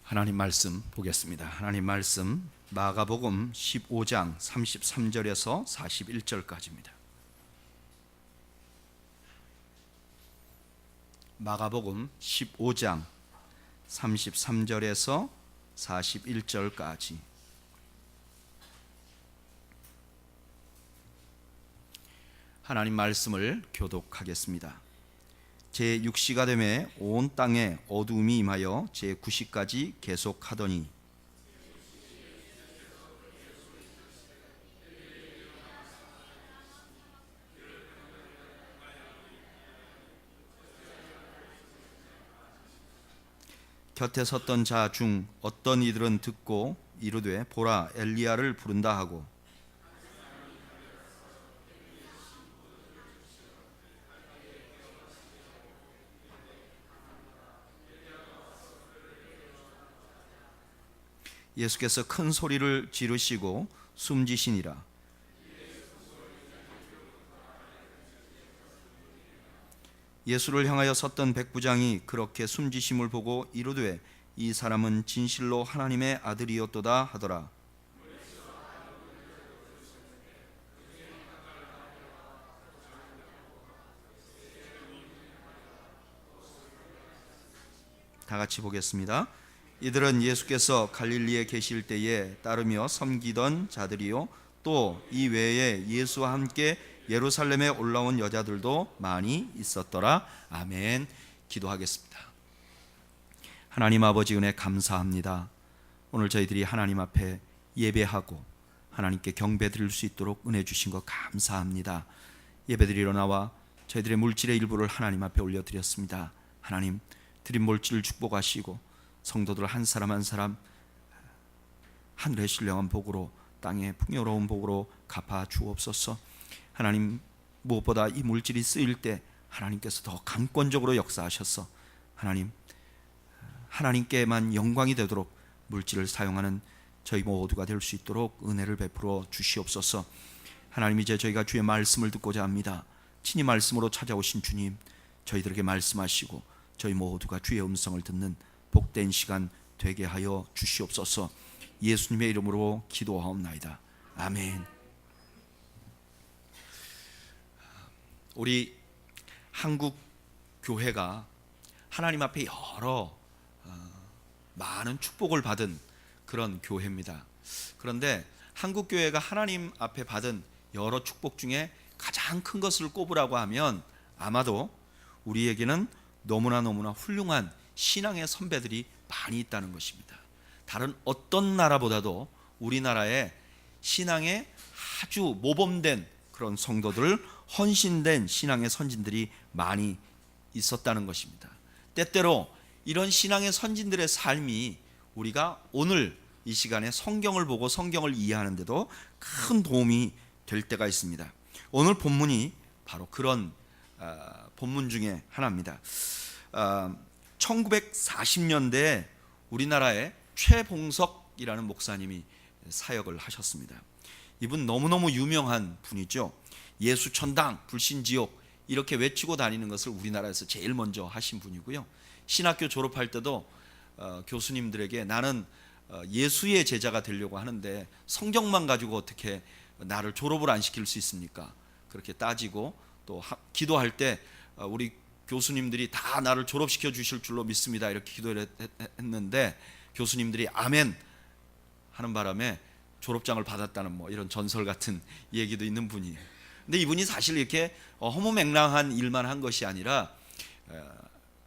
하나님 말씀 보겠습니다. 하나님 말씀 마가복음 15장 33절에서 41절까지입니다. 마가복음 15장 33절에서 41절까지. 하나님 말씀을 교독하겠습니다. 제6시가 되매 온 땅에 어두움이 임하여 제9시까지 계속하더니 곁에 섰던 자 중 어떤 이들은 듣고 이르되 보라 엘리야를 부른다 하고 예수께서 큰 소리를 지르시고 숨지시니라. 예수를 향하여 섰던 백부장이 그렇게 숨지심을 보고 이르되 이 사람은 진실로 하나님의 아들이었도다 하더라. 다 같이 보겠습니다. 이들은 예수께서 갈릴리에 계실 때에 따르며 섬기던 자들이요 또 이 외에 예수와 함께 예루살렘에 올라온 여자들도 많이 있었더라. 아멘. 기도하겠습니다. 하나님 아버지 은혜 감사합니다. 오늘 저희들이 하나님 앞에 예배하고 하나님께 경배 드릴 수 있도록 은혜 주신 것 감사합니다. 예배드리러 나와 저희들의 물질의 일부를 하나님 앞에 올려드렸습니다. 하나님 드린 물질을 축복하시고 성도들 한 사람 한 사람 하늘의 신령한 복으로 땅의 풍요로운 복으로 갚아 주옵소서. 하나님 무엇보다 이 물질이 쓰일 때 하나님께서 더 강권적으로 역사하셔서 하나님께만 영광이 되도록 물질을 사용하는 저희 모두가 될 수 있도록 은혜를 베풀어 주시옵소서. 하나님 이제 저희가 주의 말씀을 듣고자 합니다. 친히 말씀으로 찾아오신 주님 저희들에게 말씀하시고 저희 모두가 주의 음성을 듣는 복된 시간 되게 하여 주시옵소서. 예수님의 이름으로 기도하옵나이다. 아멘. 우리 한국 교회가 하나님 앞에 여러 많은 축복을 받은 그런 교회입니다. 그런데 한국 교회가 하나님 앞에 받은 여러 축복 중에 가장 큰 것을 꼽으라고 하면 아마도 우리에게는 너무나 훌륭한 신앙의 선배들이 많이 있다는 것입니다. 다른 어떤 나라보다도 우리나라에 신앙에 아주 모범된 그런 성도들, 헌신된 신앙의 선진들이 많이 있었다는 것입니다. 때때로 이런 신앙의 선진들의 삶이 우리가 오늘 이 시간에 성경을 보고 성경을 이해하는 데도 큰 도움이 될 때가 있습니다. 오늘 본문이 바로 그런 본문 중에 하나입니다. 1940년대에 우리나라에 최봉석이라는 목사님이 사역을 하셨습니다. 이분 너무너무 유명한 분이죠. 예수천당, 불신지옥 이렇게 외치고 다니는 것을 우리나라에서 제일 먼저 하신 분이고요. 신학교 졸업할 때도 교수님들에게 나는 예수의 제자가 되려고 하는데 성경만 가지고 어떻게 나를 졸업을 안 시킬 수 있습니까? 그렇게 따지고 또 기도할 때 우리 교수님들이 다 나를 졸업시켜 주실 줄로 믿습니다 이렇게 기도를 했는데 교수님들이 아멘 하는 바람에 졸업장을 받았다는 이런 전설 같은 얘기도 있는 분이에요. 근데 이분이 사실 이렇게 허무맹랑한 일만 한 것이 아니라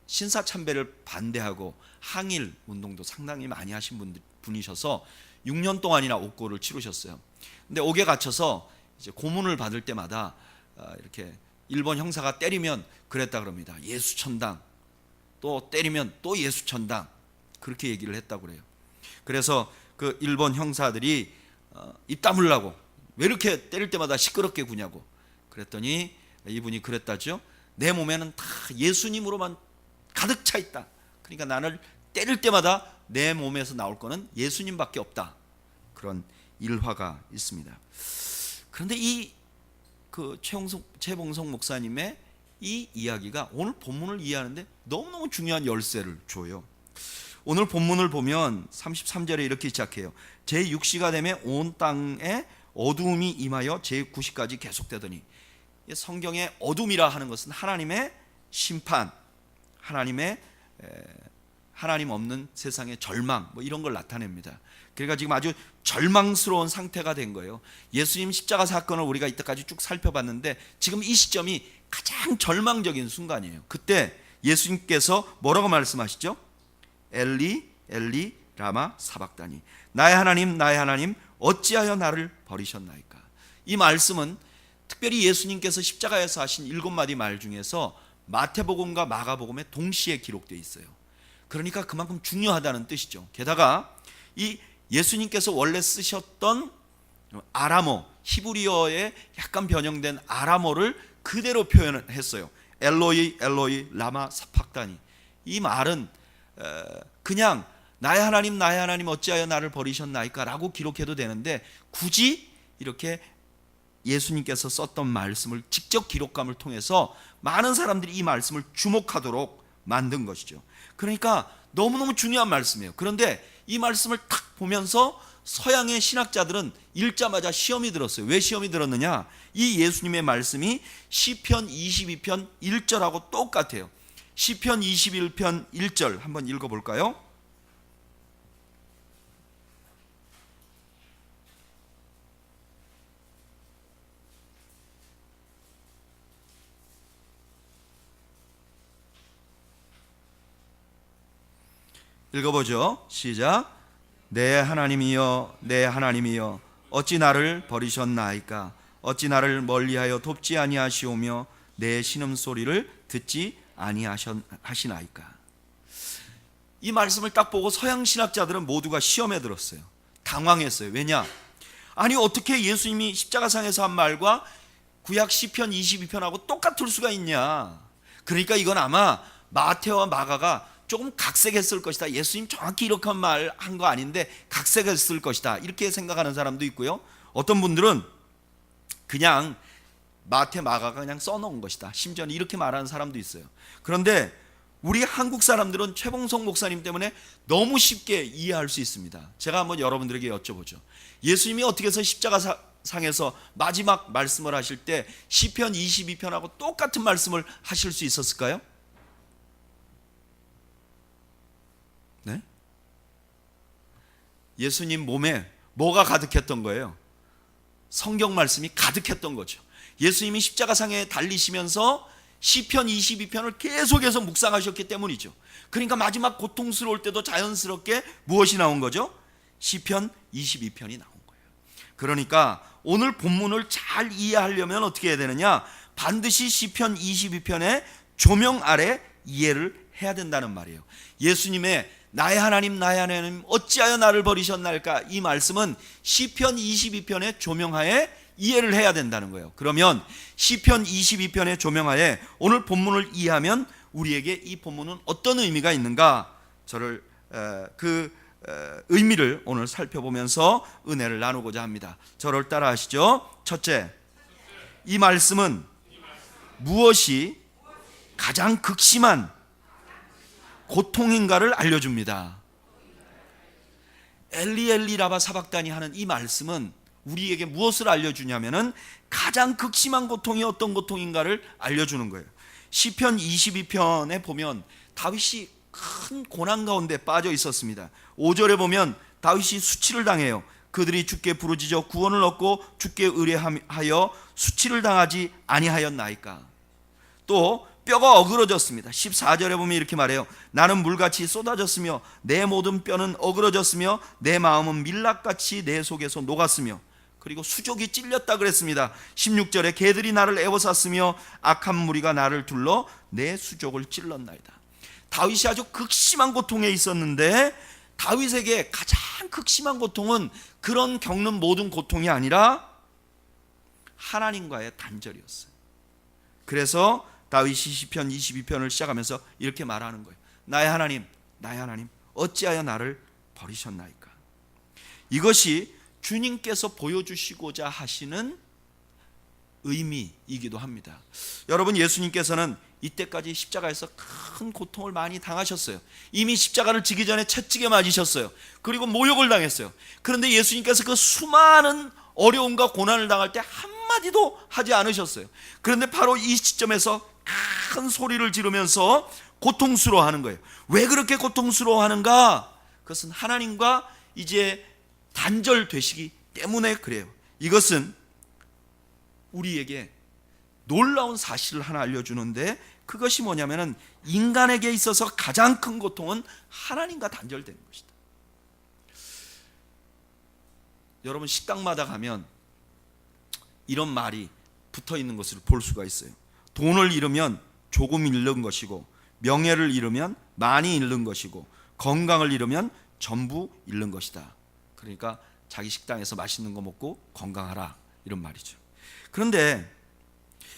신사참배를 반대하고 항일 운동도 상당히 많이 하신 분이셔서 6년 동안이나 옥고를 치르셨어요. 근데 옥에 갇혀서 이제 고문을 받을 때마다 이렇게 일본 형사가 때리면 그랬다 그럽니다. 예수천당, 또 때리면 또 예수천당 그렇게 얘기를 했다고 그래요. 그래서 그 일본 형사들이 입 다물라고 왜 이렇게 때릴 때마다 시끄럽게 구냐고 그랬더니 이분이 그랬다죠. 내 몸에는 다 예수님으로만 가득 차 있다. 그러니까 나를 때릴 때마다 내 몸에서 나올 거는 예수님밖에 없다. 그런 일화가 있습니다. 그런데 최봉석 목사님의 이 이야기가 오늘 본문을 이해하는데 너무너무 중요한 열쇠를 줘요. 오늘 본문을 보면 33절에 이렇게 시작해요. 제6시가 되면 온 땅에 어두움이 임하여 제9시까지 계속되더니, 성경의 어둠이라 하는 것은 하나님의 심판, 하나님 없는 세상의 절망, 이런 걸 나타냅니다. 그러니까 지금 아주 절망스러운 상태가 된 거예요. 예수님 십자가 사건을 우리가 이때까지 쭉 살펴봤는데 지금 이 시점이 가장 절망적인 순간이에요. 그때 예수님께서 뭐라고 말씀하시죠? 엘리 엘리 라마 사박다니, 나의 하나님 어찌하여 나를 버리셨나이까. 이 말씀은 특별히 예수님께서 십자가에서 하신 7마디 말 중에서 마태복음과 마가복음에 동시에 기록되어 있어요. 그러니까 그만큼 중요하다는 뜻이죠. 게다가 이 예수님께서 원래 쓰셨던 아람어, 히브리어에 약간 변형된 아람어를 그대로 표현했어요. 엘로이 엘로이 라마 사박다니. 이 말은 그냥 나의 하나님 어찌하여 나를 버리셨나이까 라고 기록해도 되는데, 굳이 이렇게 예수님께서 썼던 말씀을 직접 기록감을 통해서 많은 사람들이 이 말씀을 주목하도록 만든 것이죠. 그러니까 너무너무 중요한 말씀이에요. 그런데 이 말씀을 딱 보면서 서양의 신학자들은 읽자마자 시험이 들었어요. 왜 시험이 들었느냐? 이 예수님의 말씀이 시편 22편 1절하고 똑같아요. 시편 21편 1절 한번 읽어볼까요? 읽어보죠. 시작. 내 하나님이여 내 하나님이여 어찌 나를 버리셨나이까. 어찌 나를 멀리하여 돕지 아니하시오며 내 신음소리를 듣지 아니하시나이까. 이 말씀을 딱 보고 서양 신학자들은 모두가 시험에 들었어요. 당황했어요. 왜냐? 아니 어떻게 예수님이 십자가상에서 한 말과 구약 시편 22편하고 똑같을 수가 있냐. 그러니까 이건 아마 마태와 마가가 조금 각색했을 것이다. 예수님 정확히 이렇게 말 한 거 아닌데 각색했을 것이다. 이렇게 생각하는 사람도 있고요. 어떤 분들은 그냥 마태 마가가 그냥 써놓은 것이다. 심지어는 이렇게 말하는 사람도 있어요. 그런데 우리 한국 사람들은 최봉성 목사님 때문에 너무 쉽게 이해할 수 있습니다. 제가 한번 여러분들에게 여쭤보죠. 예수님이 어떻게 해서 십자가상에서 마지막 말씀을 하실 때 시편 22편하고 똑같은 말씀을 하실 수 있었을까요? 네? 예수님 몸에 뭐가 가득했던 거예요? 성경 말씀이 가득했던 거죠. 예수님이 십자가상에 달리시면서 시편 22편을 계속해서 묵상하셨기 때문이죠. 그러니까 마지막 고통스러울 때도 자연스럽게 무엇이 나온 거죠? 시편 22편이 나온 거예요. 그러니까 오늘 본문을 잘 이해하려면 어떻게 해야 되느냐? 반드시 시편 22편의 조명 아래 이해를 해야 된다는 말이에요. 예수님의 나의 하나님 어찌하여 나를 버리셨나이까, 이 말씀은 시편 22편의 조명하에 이해를 해야 된다는 거예요. 그러면 시편 22편의 조명하에 오늘 본문을 이해하면 우리에게 이 본문은 어떤 의미가 있는가, 저를 의미를 오늘 살펴보면서 은혜를 나누고자 합니다. 저를 따라 하시죠. 첫째, 이 말씀은 무엇이 가장 극심한 고통인가를 알려줍니다. 엘리 엘리 라마 사박다니 하는 이 말씀은 우리에게 무엇을 알려주냐면은 가장 극심한 고통이 어떤 고통인가를 알려주는 거예요. 시편 22편에 보면 다윗이 큰 고난 가운데 빠져 있었습니다. 5절에 보면 다윗이 수치를 당해요. 그들이 주께 부르짖어 구원을 얻고 주께 의뢰하여 수치를 당하지 아니하였나이까. 또 뼈가 어그러졌습니다. 14절에 보면 이렇게 말해요. 나는 물같이 쏟아졌으며 내 모든 뼈는 어그러졌으며 내 마음은 밀랍같이 내 속에서 녹았으며, 그리고 수족이 찔렸다 그랬습니다. 16절에 개들이 나를 애워쌌으며 악한 무리가 나를 둘러 내 수족을 찔렀나이다. 다윗이 아주 극심한 고통에 있었는데 다윗에게 가장 극심한 고통은 그런 겪는 모든 고통이 아니라 하나님과의 단절이었어요. 그래서 다윗이 시편 22편을 시작하면서 이렇게 말하는 거예요. 나의 하나님 어찌하여 나를 버리셨나이까. 이것이 주님께서 보여주시고자 하시는 의미이기도 합니다. 여러분, 예수님께서는 이때까지 십자가에서 큰 고통을 많이 당하셨어요. 이미 십자가를 지기 전에 채찍에 맞으셨어요. 그리고 모욕을 당했어요. 그런데 예수님께서 그 수많은 어려움과 고난을 당할 때 한마디도 하지 않으셨어요. 그런데 바로 이 시점에서 큰 소리를 지르면서 고통스러워하는 거예요. 왜 그렇게 고통스러워하는가? 그것은 하나님과 이제 단절되시기 때문에 그래요. 이것은 우리에게 놀라운 사실을 하나 알려주는데, 그것이 뭐냐면은 인간에게 있어서 가장 큰 고통은 하나님과 단절되는 것이다. 여러분, 식당마다 가면 이런 말이 붙어 있는 것을 볼 수가 있어요. 돈을 잃으면 조금 잃는 것이고, 명예를 잃으면 많이 잃는 것이고, 건강을 잃으면 전부 잃는 것이다. 그러니까 자기 식당에서 맛있는 거 먹고 건강하라, 이런 말이죠. 그런데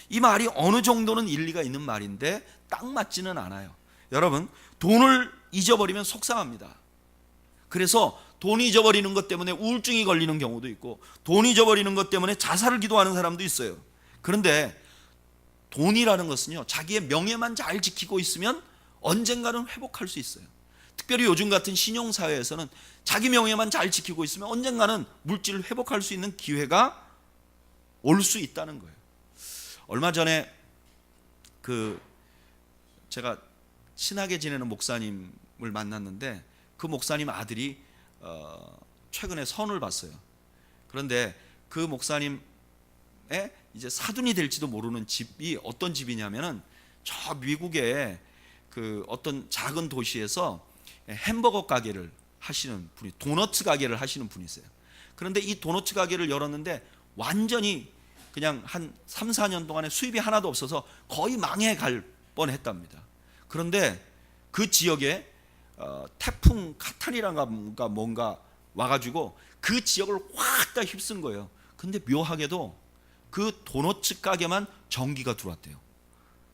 이 말이 어느 정도는 일리가 있는 말인데 딱 맞지는 않아요. 여러분, 돈을 잊어버리면 속상합니다. 그래서 돈 잊어버리는 것 때문에 우울증이 걸리는 경우도 있고, 돈 잊어버리는 것 때문에 자살을 기도하는 사람도 있어요. 그런데 돈이라는 것은요, 자기의 명예만 잘 지키고 있으면 언젠가는 회복할 수 있어요. 특별히 요즘 같은 신용사회에서는 자기 명예만 잘 지키고 있으면 언젠가는 물질을 회복할 수 있는 기회가 올 수 있다는 거예요. 얼마 전에 제가 친하게 지내는 목사님을 만났는데, 그 목사님 아들이 최근에 선을 봤어요. 그런데 그 목사님의 이제 사돈이 될지도 모르는 집이 어떤 집이냐면은, 저 미국의 그 어떤 작은 도시에서 햄버거 가게를 하시는 분이, 도너츠 가게를 하시는 분이세요. 그런데 이 도너츠 가게를 열었는데 완전히 그냥 한 3, 4년 동안에 수입이 하나도 없어서 거의 망해갈 뻔했답니다. 그런데 그 지역에 태풍 카타리나가 뭔가 와가지고 그 지역을 확 다 휩쓴 거예요. 근데 묘하게도 그 도너츠 가게만 전기가 들어왔대요.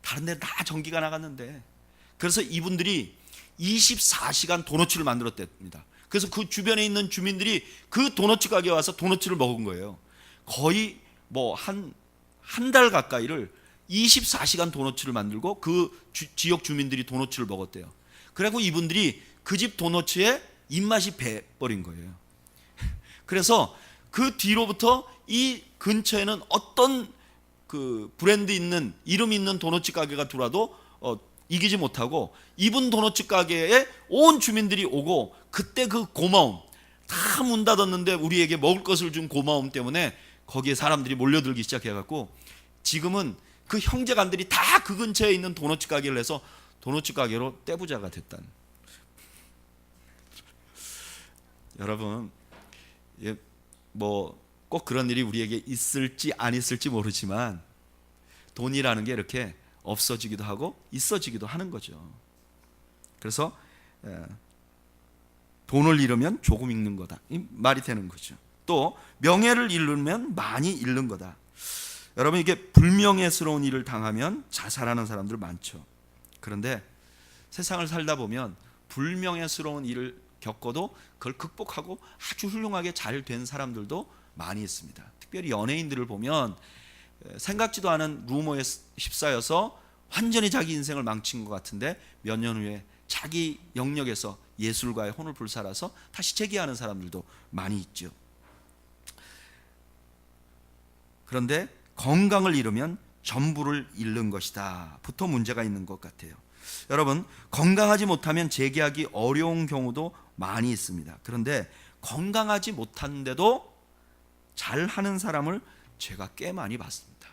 다른 데 다 전기가 나갔는데, 그래서 이분들이 24시간 도너츠를 만들었답니다. 그래서 그 주변에 있는 주민들이 그 도너츠 가게에 와서 도너츠를 먹은 거예요. 거의 뭐 한 달 가까이를 24시간 도너츠를 만들고 그 지역 주민들이 도너츠를 먹었대요. 그래고 이분들이 그 집 도너츠에 입맛이 배버린 거예요. 그래서 그 뒤로부터 이 근처에는 어떤 그 브랜드 있는, 이름 있는 도너츠 가게가 들어와도 이기지 못하고, 이분 도너츠 가게에 온 주민들이 오고, 그때 그 고마움, 다 문 닫았는데 우리에게 먹을 것을 준 고마움 때문에 거기에 사람들이 몰려들기 시작해갖고, 지금은 그 형제간들이 다 그 근처에 있는 도너츠 가게를 해서 도너츠 가게로 떼부자가 됐다는. 여러분, 뭐 꼭 그런 일이 우리에게 있을지 안 있을지 모르지만, 돈이라는 게 이렇게 없어지기도 하고 있어지기도 하는 거죠. 그래서 돈을 잃으면 조금 잃는 거다, 이 말이 되는 거죠. 또 명예를 잃으면 많이 잃는 거다. 여러분, 이게 불명예스러운 일을 당하면 자살하는 사람들 많죠. 그런데 세상을 살다 보면 불명예스러운 일을 겪어도 그걸 극복하고 아주 훌륭하게 잘 된 사람들도 많이 있습니다. 특별히 연예인들을 보면 생각지도 않은 루머에 휩싸여서 완전히 자기 인생을 망친 것 같은데, 몇 년 후에 자기 영역에서 예술가의 혼을 불살아서 다시 재기하는 사람들도 많이 있죠. 그런데 건강을 잃으면 전부를 잃는 것이다 부터 문제가 있는 것 같아요. 여러분, 건강하지 못하면 재기하기 어려운 경우도 많이 있습니다. 그런데 건강하지 못한데도 잘하는 사람을 제가 꽤 많이 봤습니다.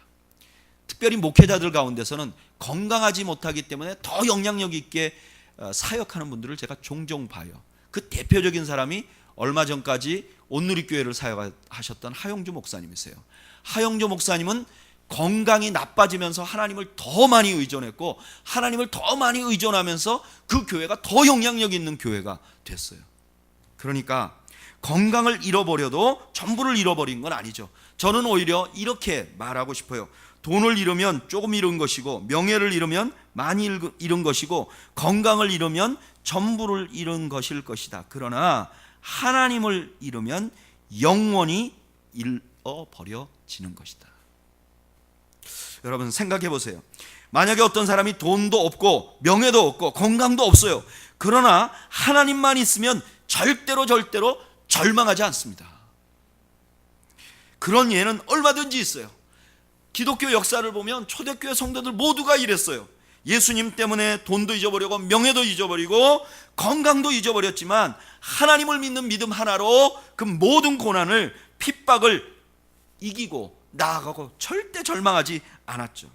특별히 목회자들 가운데서는 건강하지 못하기 때문에 더 영향력 있게 사역하는 분들을 제가 종종 봐요. 그 대표적인 사람이 얼마 전까지 온누리교회를 사역하셨던 하용주 목사님이세요. 하용주 목사님은 건강이 나빠지면서 하나님을 더 많이 의존했고, 하나님을 더 많이 의존하면서 그 교회가 더 영향력 있는 교회가 됐어요. 그러니까 건강을 잃어버려도 전부를 잃어버린 건 아니죠. 저는 오히려 이렇게 말하고 싶어요. 돈을 잃으면 조금 잃은 것이고, 명예를 잃으면 많이 잃은 것이고, 건강을 잃으면 전부를 잃은 것일 것이다. 그러나 하나님을 잃으면 영원히 잃어버려지는 것이다. 여러분, 생각해 보세요. 만약에 어떤 사람이 돈도 없고 명예도 없고 건강도 없어요. 그러나 하나님만 있으면 절대로 절망하지 않습니다. 그런 예는 얼마든지 있어요. 기독교 역사를 보면 초대교회 성도들 모두가 이랬어요. 예수님 때문에 돈도 잊어버리고 명예도 잊어버리고 건강도 잊어버렸지만 하나님을 믿는 믿음 하나로 그 모든 고난을, 핍박을 이기고 나아가고 절대 절망하지 않았죠.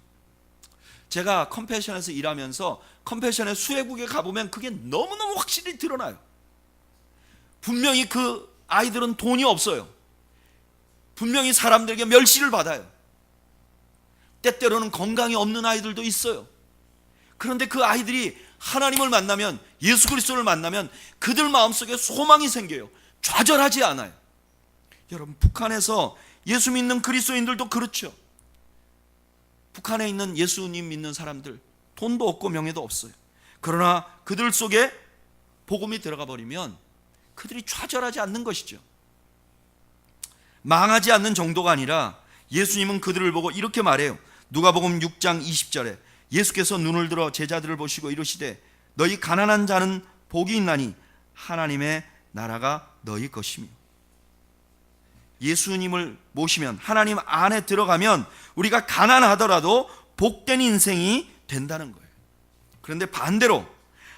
제가 컴패션에서 일하면서 컴패션의 수혜국에 가보면 그게 너무너무 확실히 드러나요. 분명히 그 아이들은 돈이 없어요. 분명히 사람들에게 멸시를 받아요. 때때로는 건강이 없는 아이들도 있어요. 그런데 그 아이들이 하나님을 만나면, 예수 그리스도를 만나면 그들 마음속에 소망이 생겨요. 좌절하지 않아요. 여러분, 북한에서 예수 믿는 그리스도인들도 그렇죠. 북한에 있는 예수님 믿는 사람들 돈도 없고 명예도 없어요. 그러나 그들 속에 복음이 들어가 버리면 그들이 좌절하지 않는 것이죠. 망하지 않는 정도가 아니라 예수님은 그들을 보고 이렇게 말해요. 누가복음 6장 20절에 예수께서 눈을 들어 제자들을 보시고 이르시되 너희 가난한 자는 복이 있나니 하나님의 나라가 너희 것이며. 예수님을 모시면, 하나님 안에 들어가면 우리가 가난하더라도 복된 인생이 된다는 거예요. 그런데 반대로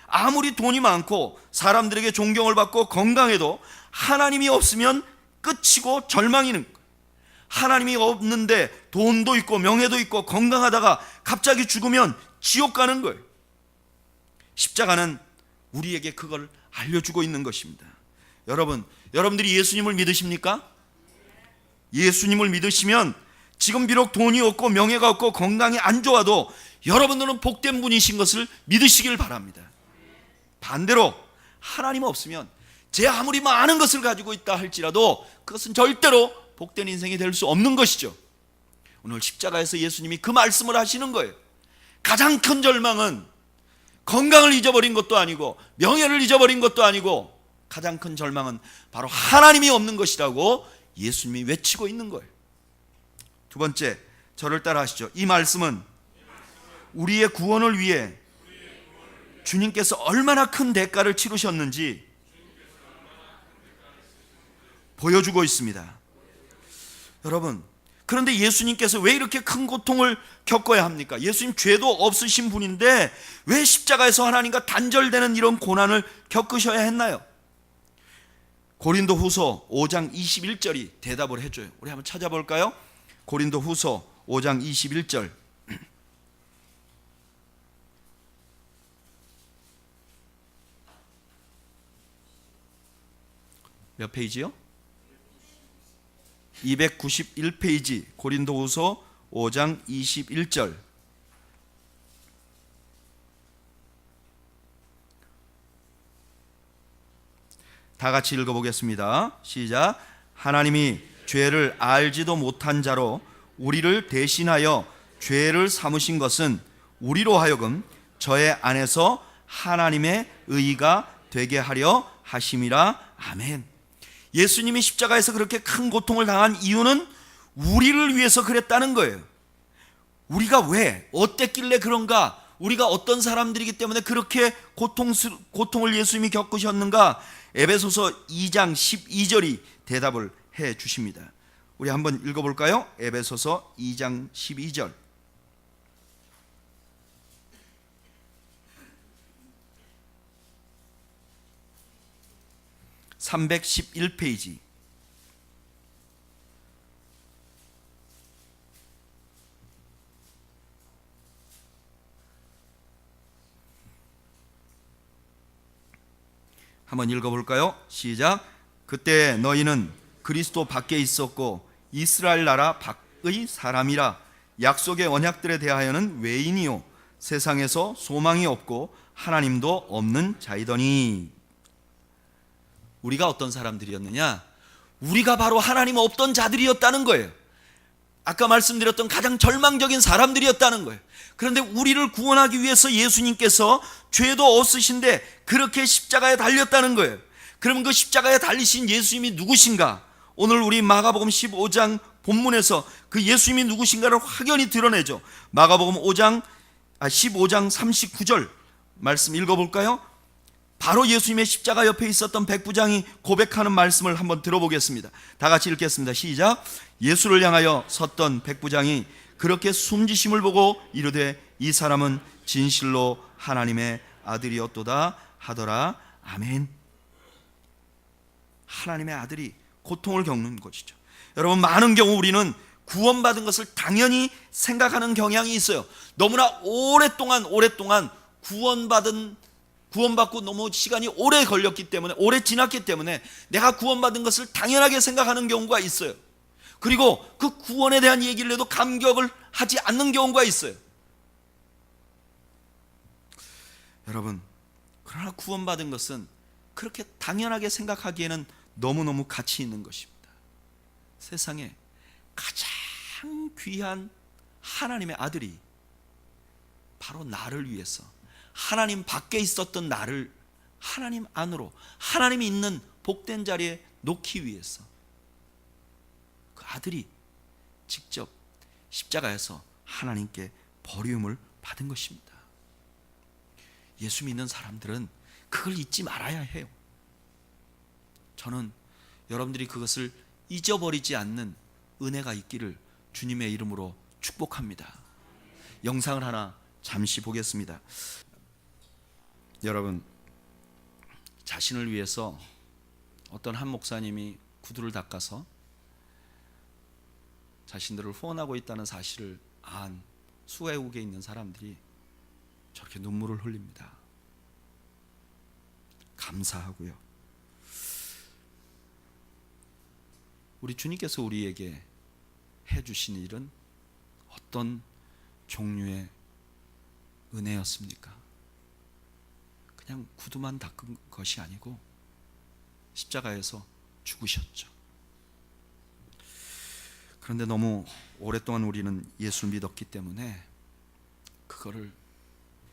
아무리 돈이 많고 사람들에게 존경을 받고 건강해도 하나님이 없으면 끝이고 절망이는 거예요. 하나님이 없는데 돈도 있고 명예도 있고 건강하다가 갑자기 죽으면 지옥 가는 거예요. 십자가는 우리에게 그걸 알려주고 있는 것입니다. 여러분들이 예수님을 믿으십니까? 예수님을 믿으시면 지금 비록 돈이 없고 명예가 없고 건강이 안 좋아도 여러분들은 복된 분이신 것을 믿으시길 바랍니다. 반대로 하나님 없으면 제 아무리 많은 것을 가지고 있다 할지라도 그것은 절대로 복된 인생이 될 수 없는 것이죠. 오늘 십자가에서 예수님이 그 말씀을 하시는 거예요. 가장 큰 절망은 건강을 잊어버린 것도 아니고 명예를 잊어버린 것도 아니고 가장 큰 절망은 바로 하나님이 없는 것이라고 예수님이 외치고 있는 거예요. 두 번째, 저를 따라 하시죠. 이 말씀은 우리의 구원을 위해 주님께서 얼마나 큰 대가를 치르셨는지 보여주고 있습니다. 여러분, 그런데 예수님께서 왜 이렇게 큰 고통을 겪어야 합니까? 예수님 죄도 없으신 분인데 왜 십자가에서 하나님과 단절되는 이런 고난을 겪으셔야 했나요? 고린도후서 5장 21절이 대답을 해줘요. 우리 한번 찾아볼까요? 고린도후서 5장 21절. 몇 페이지요? 291페이지. 고린도후서 5장 21절. 다 같이 읽어보겠습니다. 시작. 하나님이 죄를 알지도 못한 자로 우리를 대신하여 죄를 삼으신 것은 우리로 하여금 저의 안에서 하나님의 의가 되게 하려 하심이라. 아멘. 예수님이 십자가에서 그렇게 큰 고통을 당한 이유는 우리를 위해서 그랬다는 거예요. 우리가 왜, 어땠길래 그런가? 우리가 어떤 사람들이기 때문에 그렇게 고통을 예수님이 겪으셨는가? 에베소서 2장 12절이 대답을 해 주십니다. 우리 한번 읽어볼까요? 에베소서 2장 12절. (311페이지) 한번 읽어볼까요? 시작. 그때 너희는 그리스도 밖에 있었고 이스라엘 나라 밖의 사람이라 약속의 언약들에 대하여는 외인이요 세상에서 소망이 없고 하나님도 없는 자이더니. 우리가 어떤 사람들이었느냐? 우리가 바로 하나님 없던 자들이었다는 거예요. 아까 말씀드렸던 가장 절망적인 사람들이었다는 거예요. 그런데 우리를 구원하기 위해서 예수님께서 죄도 없으신데 그렇게 십자가에 달렸다는 거예요. 그러면 그 십자가에 달리신 예수님이 누구신가? 오늘 우리 마가복음 15장 본문에서 그 예수님이 누구신가를 확연히 드러내죠. 마가복음 5장 15장 39절 말씀 읽어볼까요? 바로 예수님의 십자가 옆에 있었던 백부장이 고백하는 말씀을 한번 들어보겠습니다. 다 같이 읽겠습니다. 시작. 예수를 향하여 섰던 백부장이 그렇게 숨지심을 보고 이르되 이 사람은 진실로 하나님의 아들이었도다 하더라. 아멘. 하나님의 아들이 고통을 겪는 것이죠. 여러분, 많은 경우 우리는 구원받은 것을 당연히 생각하는 경향이 있어요. 너무나 오랫동안 구원받고 너무 시간이 오래 걸렸기 때문에, 오래 지났기 때문에 내가 구원받은 것을 당연하게 생각하는 경우가 있어요. 그리고 그 구원에 대한 얘기를 해도 감격을 하지 않는 경우가 있어요. 여러분, 그러나 구원받은 것은 그렇게 당연하게 생각하기에는 너무너무 가치 있는 것입니다. 세상에 가장 귀한 하나님의 아들이 바로 나를 위해서, 하나님 밖에 있었던 나를 하나님 안으로, 하나님이 있는 복된 자리에 놓기 위해서 그 아들이 직접 십자가에서 하나님께 버림을 받은 것입니다. 예수 믿는 사람들은 그걸 잊지 말아야 해요. 저는 여러분들이 그것을 잊어버리지 않는 은혜가 있기를 주님의 이름으로 축복합니다. 영상을 하나 잠시 보겠습니다. 여러분, 자신을 위해서 어떤 한 목사님이 구두를 닦아서 자신들을 후원하고 있다는 사실을 안 수외국에 있는 사람들이 저렇게 눈물을 흘립니다. 감사하고요. 우리 주님께서 우리에게 해주신 일은 어떤 종류의 은혜였습니까? 그냥 구두만 닦은 것이 아니고 십자가에서 죽으셨죠. 그런데 너무 오랫동안 우리는 예수를 믿었기 때문에 그거를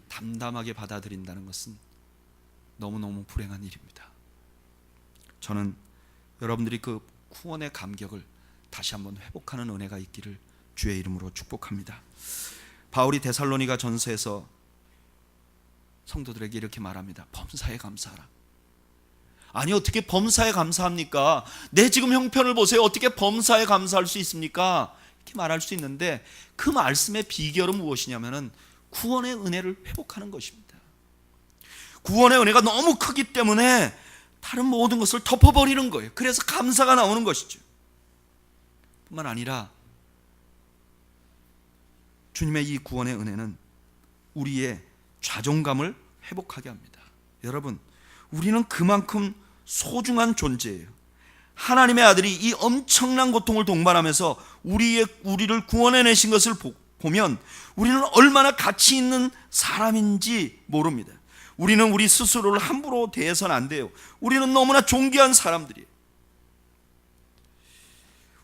담담하게 받아들인다는 것은 너무너무 불행한 일입니다. 저는 여러분들이 그 구원의 감격을 다시 한번 회복하는 은혜가 있기를 주의 이름으로 축복합니다. 바울이 데살로니가 전서에서 성도들에게 이렇게 말합니다. 범사에 감사하라. 아니, 어떻게 범사에 감사합니까? 내 지금 형편을 보세요. 어떻게 범사에 감사할 수 있습니까? 이렇게 말할 수 있는데 그 말씀의 비결은 무엇이냐면은 구원의 은혜를 회복하는 것입니다. 구원의 은혜가 너무 크기 때문에 다른 모든 것을 덮어버리는 거예요. 그래서 감사가 나오는 것이죠. 뿐만 아니라 주님의 이 구원의 은혜는 우리의 자존감을 회복하게 합니다. 여러분, 우리는 그만큼 소중한 존재예요. 하나님의 아들이 이 엄청난 고통을 동반하면서 우리를 구원해내신 것을 보면 우리는 얼마나 가치 있는 사람인지 모릅니다. 우리는 우리 스스로를 함부로 대해서는 안 돼요. 우리는 너무나 존귀한 사람들이에요.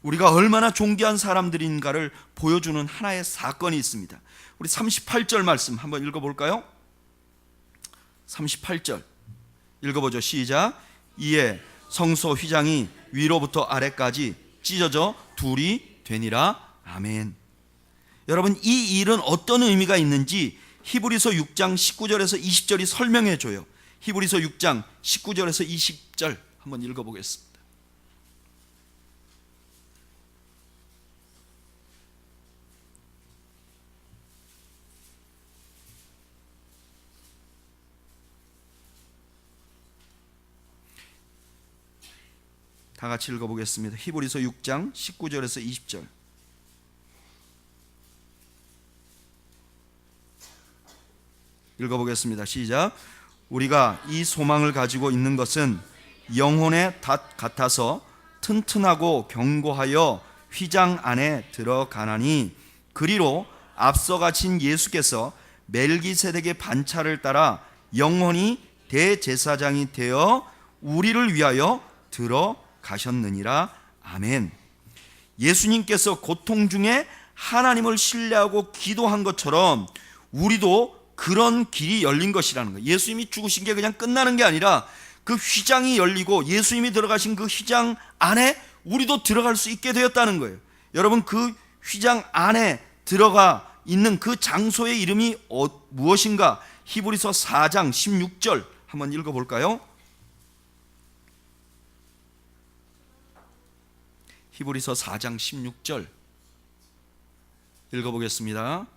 우리가 얼마나 존귀한 사람들인가를 보여주는 하나의 사건이 있습니다. 우리 38절 말씀 한번 읽어볼까요? 38절 읽어보죠. 시작. 이에 성소 휘장이 위로부터 아래까지 찢어져 둘이 되니라. 아멘. 여러분, 이 일은 어떤 의미가 있는지 히브리서 6장 19절에서 20절이 설명해 줘요. 히브리서 6장 19절에서 20절 한번 읽어보겠습니다. 다 같이 읽어보겠습니다. 히브리서 6장 19절에서 20절. 읽어보겠습니다. 시작. 우리가 이 소망을 가지고 있는 것은 영혼의 닷 같아서 튼튼하고 견고하여 휘장 안에 들어가나니 그리로 앞서 가신 예수께서 멜기세덱의 반차를 따라 영원히 대제사장이 되어 우리를 위하여 들어가셨느니라. 아멘. 예수님께서 고통 중에 하나님을 신뢰하고 기도한 것처럼 우리도 그런 길이 열린 것이라는 거예요. 예수님이 죽으신 게 그냥 끝나는 게 아니라 그 휘장이 열리고 예수님이 들어가신 그 휘장 안에 우리도 들어갈 수 있게 되었다는 거예요. 여러분, 그 휘장 안에 들어가 있는 그 장소의 이름이 무엇인가? 히브리서 4장 16절 한번 읽어볼까요? 히브리서 4장 16절 읽어보겠습니다.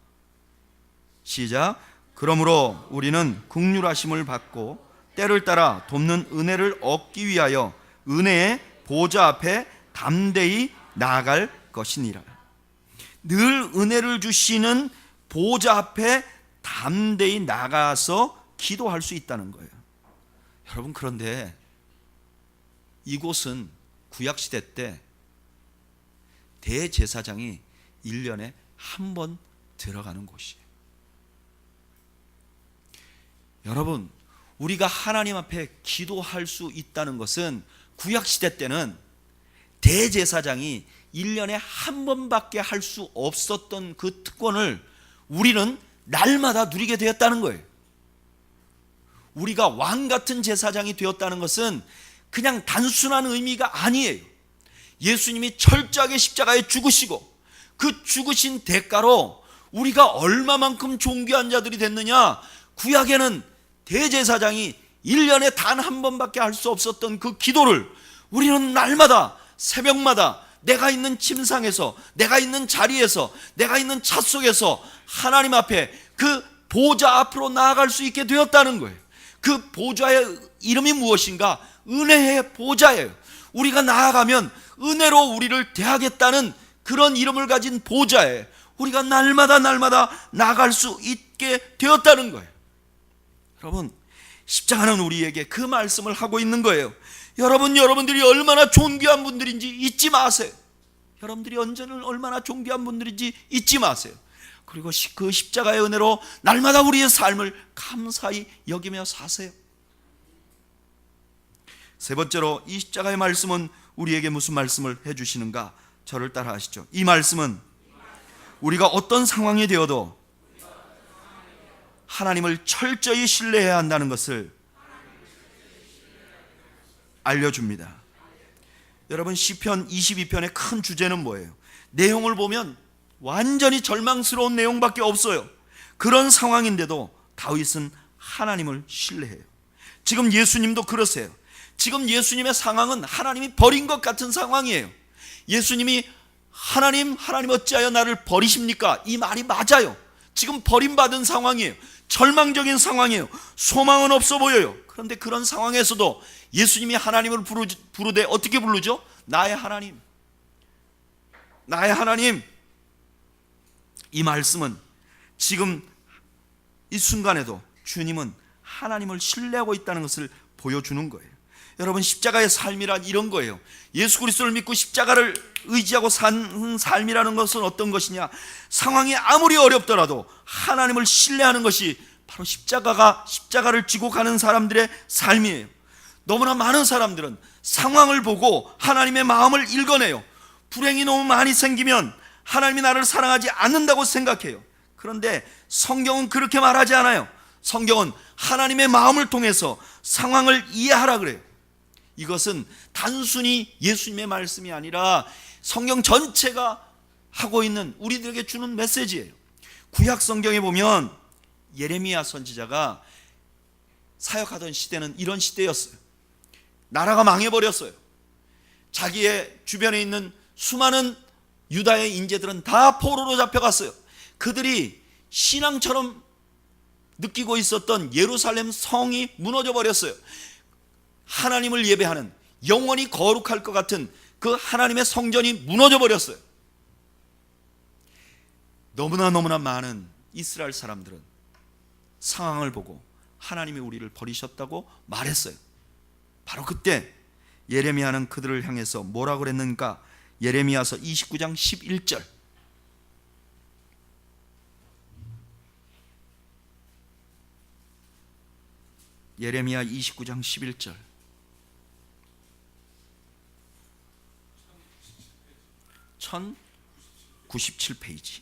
시작. 그러므로 우리는 긍휼하심을 받고 때를 따라 돕는 은혜를 얻기 위하여 은혜의 보좌 앞에 담대히 나아갈 것이니라. 늘 은혜를 주시는 보좌 앞에 담대히 나가서 기도할 수 있다는 거예요. 여러분, 그런데 이곳은 구약시대 때 대제사장이 1년에 한 번 들어가는 곳이에요. 여러분, 우리가 하나님 앞에 기도할 수 있다는 것은 구약시대 때는 대제사장이 1년에 한 번밖에 할 수 없었던 그 특권을 우리는 날마다 누리게 되었다는 거예요. 우리가 왕 같은 제사장이 되었다는 것은 그냥 단순한 의미가 아니에요. 예수님이 철저하게 십자가에 죽으시고 그 죽으신 대가로 우리가 얼마만큼 존귀한 자들이 됐느냐. 구약에는 대제사장이 1년에 단 한 번밖에 할 수 없었던 그 기도를 우리는 날마다 새벽마다 내가 있는 침상에서, 내가 있는 자리에서, 내가 있는 차 속에서 하나님 앞에 그 보좌 앞으로 나아갈 수 있게 되었다는 거예요. 그 보좌의 이름이 무엇인가? 은혜의 보좌예요. 우리가 나아가면 은혜로 우리를 대하겠다는 그런 이름을 가진 보좌에 우리가 날마다 나아갈 수 있게 되었다는 거예요. 여러분, 십자가는 우리에게 그 말씀을 하고 있는 거예요. 여러분들이 얼마나 존귀한 분들인지 잊지 마세요. 여러분들이 언제는 얼마나 존귀한 분들인지 잊지 마세요. 그리고 그 십자가의 은혜로 날마다 우리의 삶을 감사히 여기며 사세요. 세 번째로, 이 십자가의 말씀은 우리에게 무슨 말씀을 해주시는가? 저를 따라 하시죠. 이 말씀은 우리가 어떤 상황이 되어도 하나님을 철저히 신뢰해야 한다는 것을 알려줍니다. 여러분, 시편 22편의 큰 주제는 뭐예요? 내용을 보면 완전히 절망스러운 내용밖에 없어요. 그런 상황인데도 다윗은 하나님을 신뢰해요. 지금 예수님도 그러세요. 지금 예수님의 상황은 하나님이 버린 것 같은 상황이에요. 예수님이 하나님 어찌하여 나를 버리십니까? 이 말이 맞아요. 지금 버림받은 상황이에요. 절망적인 상황이에요. 소망은 없어 보여요. 그런데 그런 상황에서도 예수님이 하나님을 부르되 어떻게 부르죠? 나의 하나님, 나의 하나님. 이 말씀은 지금 이 순간에도 주님은 하나님을 신뢰하고 있다는 것을 보여주는 거예요. 여러분, 십자가의 삶이란 이런 거예요. 예수 그리스도를 믿고 십자가를 의지하고 사는 삶이라는 것은 어떤 것이냐? 상황이 아무리 어렵더라도 하나님을 신뢰하는 것이 바로 십자가를 지고 가는 사람들의 삶이에요. 너무나 많은 사람들은 상황을 보고 하나님의 마음을 읽어내요. 불행이 너무 많이 생기면 하나님이 나를 사랑하지 않는다고 생각해요. 그런데 성경은 그렇게 말하지 않아요. 성경은 하나님의 마음을 통해서 상황을 이해하라 그래요. 이것은 단순히 예수님의 말씀이 아니라 성경 전체가 하고 있는, 우리들에게 주는 메시지예요. 구약 성경에 보면 예레미야 선지자가 사역하던 시대는 이런 시대였어요. 나라가 망해버렸어요. 자기의 주변에 있는 수많은 유다의 인재들은 다 포로로 잡혀갔어요. 그들이 신앙처럼 느끼고 있었던 예루살렘 성이 무너져 버렸어요. 하나님을 예배하는, 영원히 거룩할 것 같은 그 하나님의 성전이 무너져 버렸어요. 너무나 많은 이스라엘 사람들은 상황을 보고 하나님이 우리를 버리셨다고 말했어요. 바로 그때 예레미야는 그들을 향해서 뭐라고 그랬는가? 예레미야서 29장 11절. 예레미야 29장 11절. 1097페이지.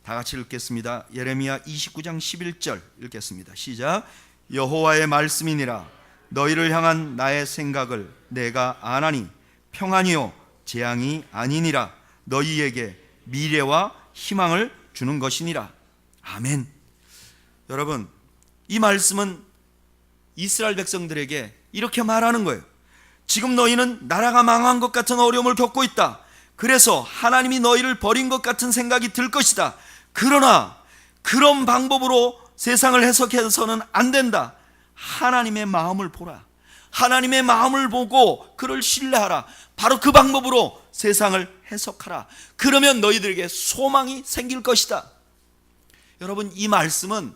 다 같이 읽겠습니다. 예레미야 29장 11절 읽겠습니다. 시작. 여호와의 말씀이니라. 너희를 향한 나의 생각을 내가 아나니 평안이요 재앙이 아니니라. 너희에게 미래와 희망을 주는 것이니라. 아멘. 여러분, 이 말씀은 이스라엘 백성들에게 이렇게 말하는 거예요. 지금 너희는 나라가 망한 것 같은 어려움을 겪고 있다. 그래서 하나님이 너희를 버린 것 같은 생각이 들 것이다. 그러나 그런 방법으로 세상을 해석해서는 안 된다. 하나님의 마음을 보라. 하나님의 마음을 보고 그를 신뢰하라. 바로 그 방법으로 세상을 해석하라. 그러면 너희들에게 소망이 생길 것이다. 여러분, 이 말씀은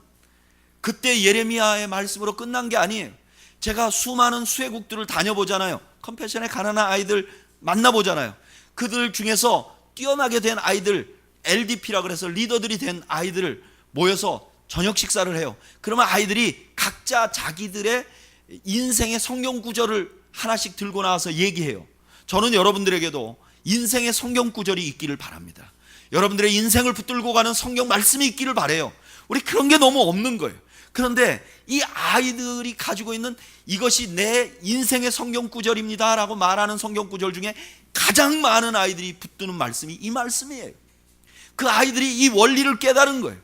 그때 예레미야의 말씀으로 끝난 게 아니에요. 제가 수많은 수혜국들을 다녀보잖아요. 컴패션에 가난한 아이들 만나보잖아요. 그들 중에서 뛰어나게 된 아이들, LDP라 그래서 리더들이 된 아이들을 모여서 저녁 식사를 해요. 그러면 아이들이 각자 자기들의 인생의 성경 구절을 하나씩 들고 나와서 얘기해요. 저는 여러분들에게도 인생의 성경 구절이 있기를 바랍니다. 여러분들의 인생을 붙들고 가는 성경 말씀이 있기를 바라요. 우리 그런 게 너무 없는 거예요. 그런데 이 아이들이 가지고 있는 이것이 내 인생의 성경 구절입니다 라고 말하는 성경 구절 중에 가장 많은 아이들이 붙드는 말씀이 이 말씀이에요. 그 아이들이 이 원리를 깨달은 거예요.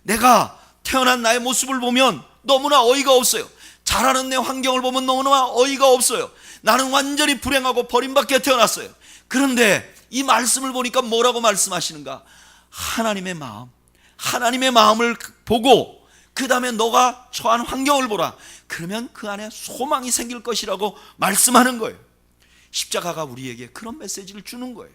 내가 태어난 나의 모습을 보면 너무나 어이가 없어요. 자라는 내 환경을 보면 너무나 어이가 없어요. 나는 완전히 불행하고 버림받게 태어났어요. 그런데 이 말씀을 보니까 뭐라고 말씀하시는가? 하나님의 마음, 하나님의 마음을 보고 그 다음에 너가 처한 환경을 보라. 그러면 그 안에 소망이 생길 것이라고 말씀하는 거예요. 십자가가 우리에게 그런 메시지를 주는 거예요.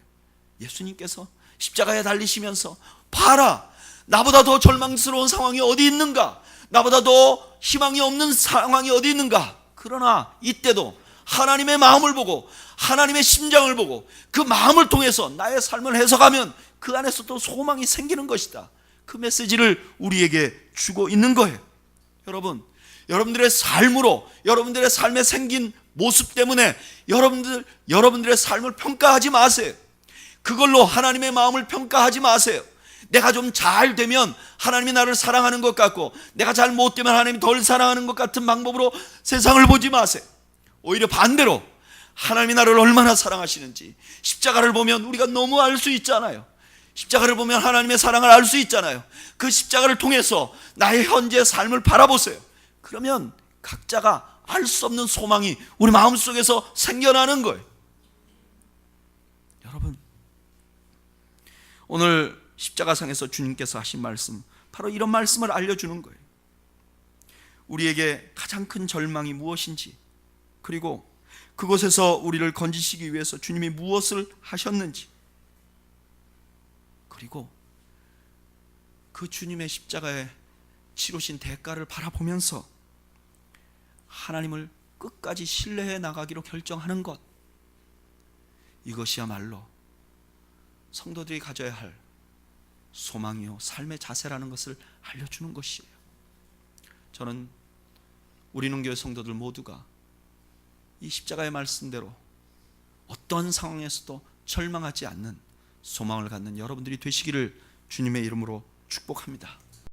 예수님께서 십자가에 달리시면서 봐라, 나보다 더 절망스러운 상황이 어디 있는가? 나보다 더 희망이 없는 상황이 어디 있는가? 그러나 이때도 하나님의 마음을 보고 하나님의 심장을 보고 그 마음을 통해서 나의 삶을 해석하면 그 안에서 또 소망이 생기는 것이다. 그 메시지를 우리에게 주고 있는 거예요. 여러분, 여러분들의 삶으로, 여러분들의 삶에 생긴 모습 때문에 여러분들의 삶을 평가하지 마세요. 그걸로 하나님의 마음을 평가하지 마세요. 내가 좀 잘 되면 하나님이 나를 사랑하는 것 같고, 내가 잘 못되면 하나님이 덜 사랑하는 것 같은 방법으로 세상을 보지 마세요. 오히려 반대로 하나님이 나를 얼마나 사랑하시는지 십자가를 보면 우리가 너무 알 수 있잖아요. 십자가를 보면 하나님의 사랑을 알 수 있잖아요. 그 십자가를 통해서 나의 현재 삶을 바라보세요. 그러면 각자가 알 수 없는 소망이 우리 마음속에서 생겨나는 거예요. 여러분, 오늘 십자가상에서 주님께서 하신 말씀, 바로 이런 말씀을 알려주는 거예요. 우리에게 가장 큰 절망이 무엇인지, 그리고 그곳에서 우리를 건지시기 위해서 주님이 무엇을 하셨는지, 그리고 그 주님의 십자가에 치르신 대가를 바라보면서 하나님을 끝까지 신뢰해 나가기로 결정하는 것, 이것이야말로 성도들이 가져야 할 소망이요 삶의 자세라는 것을 알려주는 것이에요. 저는 우리는 교회 성도들 모두가 이 십자가의 말씀대로 어떤 상황에서도 절망하지 않는 소망을 갖는 여러분들이 되시기를 주님의 이름으로 축복합니다.